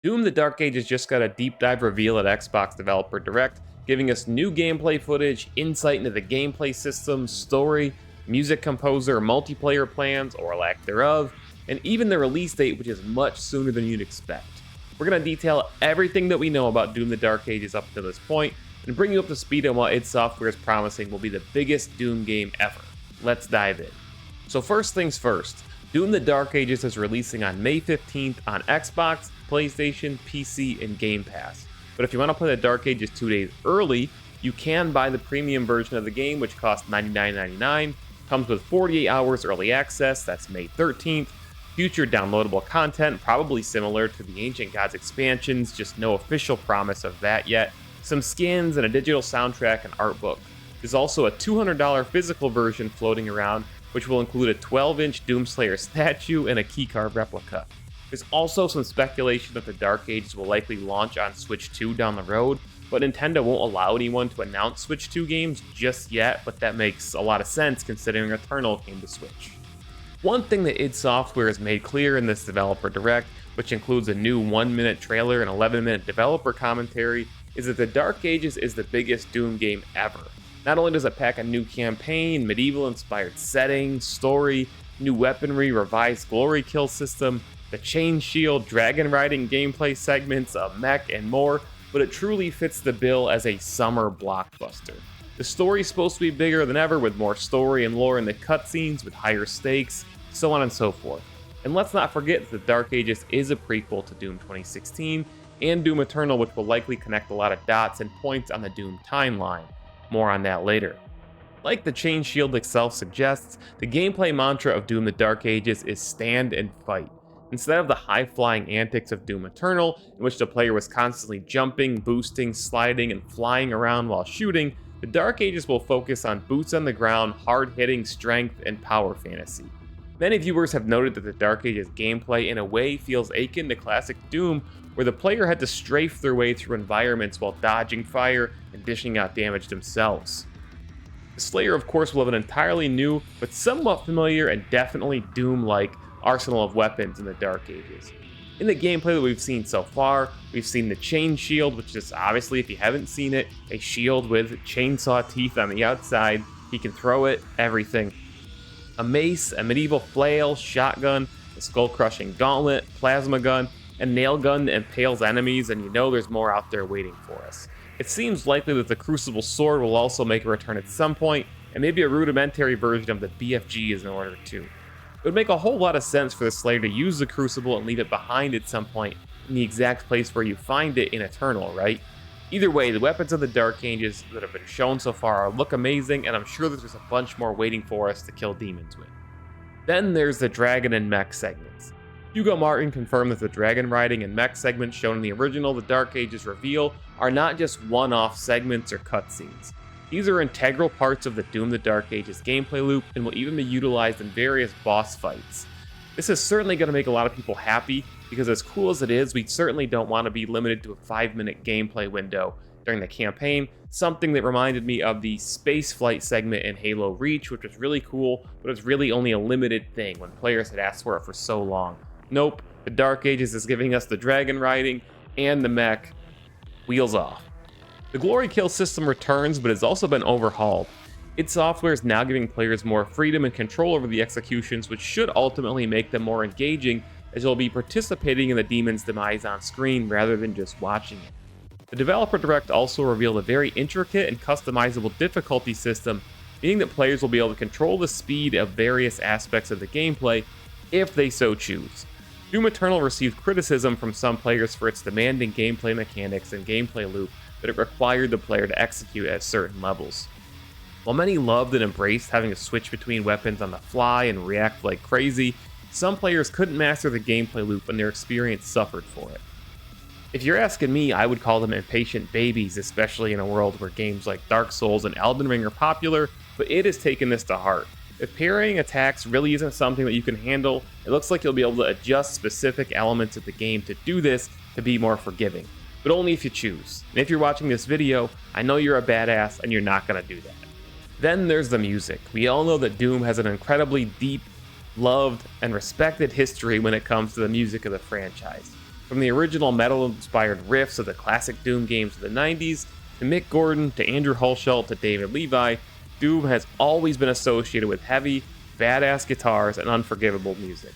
Doom the Dark Ages just got a deep dive reveal at Xbox Developer Direct, giving us new gameplay footage, insight into the gameplay system, story, music composer, multiplayer plans, or lack thereof, and even the release date, which is much sooner than you'd expect. We're going to detail everything that we know about Doom the Dark Ages up to this point, and bring you up to speed on what id Software is promising will be the biggest Doom game ever. Let's dive in. So first things first, Doom the Dark Ages is releasing on May 15th on Xbox, PlayStation, PC, and Game Pass. But if you want to play the Dark Ages 2 days early, you can buy the premium version of the game, which costs $99.99, comes with 48 hours early access, that's May 13th, future downloadable content, probably similar to the Ancient Gods expansions, just no official promise of that yet, some skins, and a digital soundtrack and art book. There's also a $200 physical version floating around, which will include a 12-inch Doomslayer statue and a keycard replica. There's also some speculation that the Dark Ages will likely launch on Switch 2 down the road, but Nintendo won't allow anyone to announce Switch 2 games just yet, but that makes a lot of sense considering Eternal came to Switch. One thing that id Software has made clear in this Developer Direct, which includes a new 1-minute trailer and 11-minute developer commentary, is that the Dark Ages is the biggest Doom game ever. Not only does it pack a new campaign, medieval-inspired setting, story, new weaponry, revised glory kill system, the chain shield, dragon riding gameplay segments, a mech, and more, but it truly fits the bill as a summer blockbuster. The story's supposed to be bigger than ever, with more story and lore in the cutscenes, with higher stakes, so on and so forth. And let's not forget that the Dark Ages is a prequel to Doom 2016 and Doom Eternal, which will likely connect a lot of dots and points on the Doom timeline. More on that later. Like the chain shield itself suggests, the gameplay mantra of Doom the Dark Ages is stand and fight. Instead of the high-flying antics of Doom Eternal, in which the player was constantly jumping, boosting, sliding, and flying around while shooting, the Dark Ages will focus on boots on the ground, hard-hitting strength, and power fantasy. Many viewers have noted that the Dark Ages gameplay in a way feels akin to classic Doom, where the player had to strafe their way through environments while dodging fire and dishing out damage themselves. The Slayer, of course, will have an entirely new, but somewhat familiar and definitely Doom-like arsenal of weapons in the Dark Ages. In the gameplay that we've seen so far, we've seen the chain shield, which is obviously, if you haven't seen it, a shield with chainsaw teeth on the outside. He can throw it, everything. A mace, a medieval flail, shotgun, a skull-crushing gauntlet, plasma gun, a nail gun that impales enemies, and you know there's more out there waiting for us. It seems likely that the Crucible sword will also make a return at some point, and maybe a rudimentary version of the BFG is in order too. It would make a whole lot of sense for the Slayer to use the Crucible and leave it behind at some point in the exact place where you find it in Eternal, right? Either way, the weapons of the Dark Ages that have been shown so far look amazing, and I'm sure that there's a bunch more waiting for us to kill demons with. Then there's the Dragon and Mech segments. Hugo Martin confirmed that the Dragon Riding and Mech segments shown in the original The Dark Ages reveal are not just one-off segments or cutscenes. These are integral parts of the Doom the Dark Ages gameplay loop and will even be utilized in various boss fights. This is certainly going to make a lot of people happy, because as cool as it is, we certainly don't want to be limited to a 5-minute gameplay window during the campaign, something that reminded me of the space flight segment in Halo Reach, which was really cool, but it's really only a limited thing when players had asked for it for so long. Nope, the Dark Ages is giving us the dragon riding and the mech. Wheels off. The glory kill system returns, but has also been overhauled. id Software is now giving players more freedom and control over the executions, which should ultimately make them more engaging, as you'll be participating in the demon's demise on screen rather than just watching it. The Developer Direct also revealed a very intricate and customizable difficulty system, meaning that players will be able to control the speed of various aspects of the gameplay if they so choose. Doom Eternal received criticism from some players for its demanding gameplay mechanics and gameplay loop that it required the player to execute at certain levels. While many loved and embraced having to switch between weapons on the fly and react like crazy, some players couldn't master the gameplay loop and their experience suffered for it. If you're asking me, I would call them impatient babies, especially in a world where games like Dark Souls and Elden Ring are popular, but id has taken this to heart. If parrying attacks really isn't something that you can handle, it looks like you'll be able to adjust specific elements of the game to do this to be more forgiving. But only if you choose. And if you're watching this video, I know you're a badass and you're not going to do that. Then there's the music. We all know that Doom has an incredibly deep, loved, and respected history when it comes to the music of the franchise. From the original metal-inspired riffs of the classic Doom games of the 90s, to Mick Gordon, to Andrew Hulshult, to David Levi, Doom has always been associated with heavy, badass guitars and unforgivable music.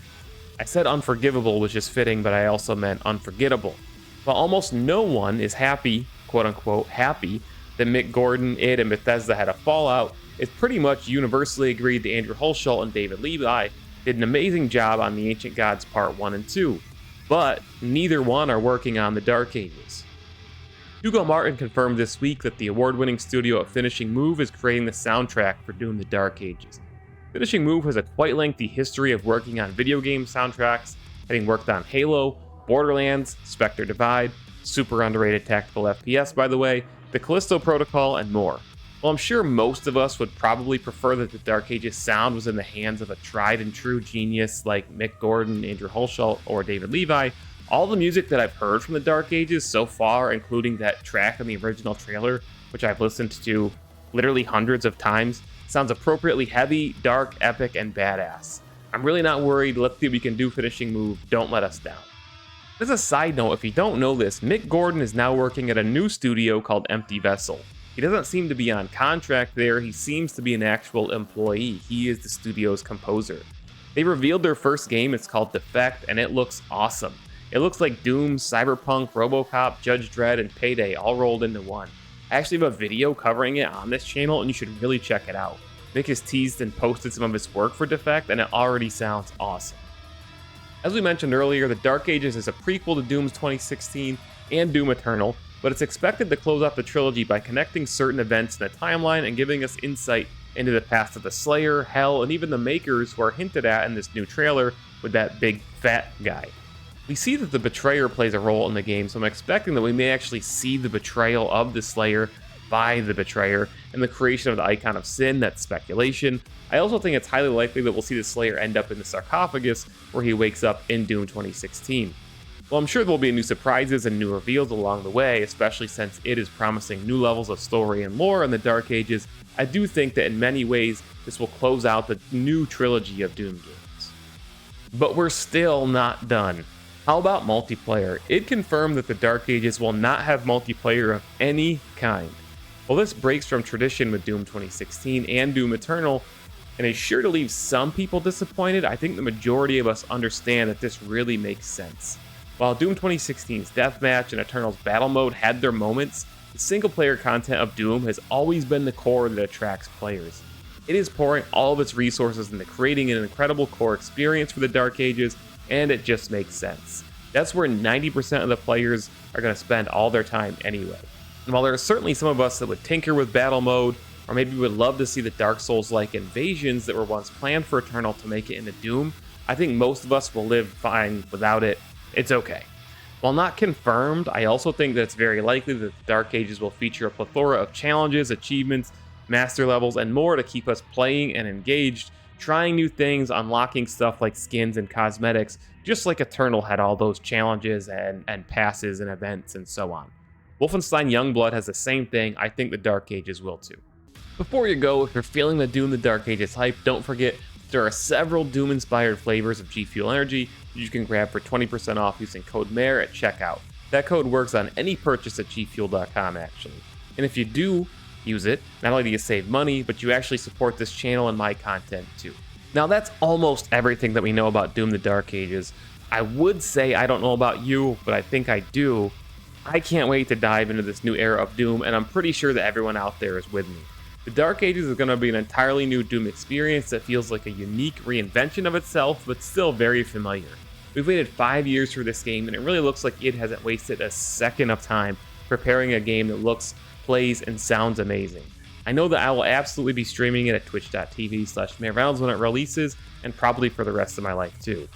I said unforgivable was just fitting, but I also meant unforgettable. While almost no one is happy, quote-unquote happy, that Mick Gordon, id, and Bethesda had a fallout, it's pretty much universally agreed that Andrew Hulshult and David Levi did an amazing job on the Ancient Gods Part 1 and 2, but neither one are working on the Dark Ages. Hugo Martin confirmed this week that the award-winning studio at Finishing Move is creating the soundtrack for Doom the Dark Ages. Finishing Move has a quite lengthy history of working on video game soundtracks, having worked on Halo, Borderlands, Spectre Divide, super underrated tactical FPS by the way, the Callisto Protocol, and more. While I'm sure most of us would probably prefer that the Dark Ages sound was in the hands of a tried and true genius like Mick Gordon, Andrew Hulshult, or David Levi, all the music that I've heard from the Dark Ages so far, including that track in the original trailer, which I've listened to literally hundreds of times, sounds appropriately heavy, dark, epic, and badass. I'm really not worried. Let's see what we can do. Finishing Move. Don't let us down. As a side note, if you don't know this, Mick Gordon is now working at a new studio called Empty Vessel. He doesn't seem to be on contract there, he seems to be an actual employee. He is the studio's composer. They revealed their first game, it's called Defect, and it looks awesome. It looks like Doom, Cyberpunk, RoboCop, Judge Dredd, and Payday all rolled into one. I actually have a video covering it on this channel, and you should really check it out. Mick has teased and posted some of his work for Defect, and it already sounds awesome. As we mentioned earlier, The Dark Ages is a prequel to Doom's 2016 and Doom Eternal, but it's expected to close off the trilogy by connecting certain events in the timeline and giving us insight into the past of the Slayer, Hell, and even the Makers who are hinted at in this new trailer with that big fat guy. We see that the Betrayer plays a role in the game, so I'm expecting that we may actually see the betrayal of the Slayer by the Betrayer and the creation of the Icon of Sin. That's speculation. I also think it's highly likely that we'll see the Slayer end up in the sarcophagus where he wakes up in Doom 2016. Well, I'm sure there will be new surprises and new reveals along the way, especially since it is promising new levels of story and lore in the Dark Ages. I do think that in many ways this will close out the new trilogy of Doom games. But we're still not done. How about multiplayer? It confirmed that the Dark Ages will not have multiplayer of any kind. Well, this breaks from tradition with Doom 2016 and Doom Eternal, and is sure to leave some people disappointed. I think the majority of us understand that this really makes sense. While Doom 2016's Deathmatch and Eternal's Battle Mode had their moments, the single-player content of Doom has always been the core that attracts players. It is pouring all of its resources into creating an incredible core experience for the Dark Ages, and it just makes sense. That's where 90% of the players are going to spend all their time anyway. And while there are certainly some of us that would tinker with Battle Mode, or maybe would love to see the Dark Souls-like invasions that were once planned for Eternal to make it into Doom, I think most of us will live fine without it. It's okay. While not confirmed, I also think that it's very likely that the Dark Ages will feature a plethora of challenges, achievements, master levels, and more to keep us playing and engaged, trying new things, unlocking stuff like skins and cosmetics, just like Eternal had all those challenges and passes and events and so on. Wolfenstein Youngblood has the same thing. I think the Dark Ages will too. Before you go, if you're feeling the Doom the Dark Ages hype, don't forget there are several Doom-inspired flavors of G Fuel Energy that you can grab for 20% off using code MAYOR at checkout. That code works on any purchase at gfuel.com actually. And if you do use it, not only do you save money, but you actually support this channel and my content too. Now that's almost everything that we know about Doom the Dark Ages. I would say I don't know about you, but I think I do. I can't wait to dive into this new era of Doom, and I'm pretty sure that everyone out there is with me. The Dark Ages is going to be an entirely new Doom experience that feels like a unique reinvention of itself, but still very familiar. We've waited 5 years for this game, and it really looks like it hasn't wasted a second of time preparing a game that looks, plays, and sounds amazing. I know that I will absolutely be streaming it at twitch.tv/MayorReynolds when it releases, and probably for the rest of my life too.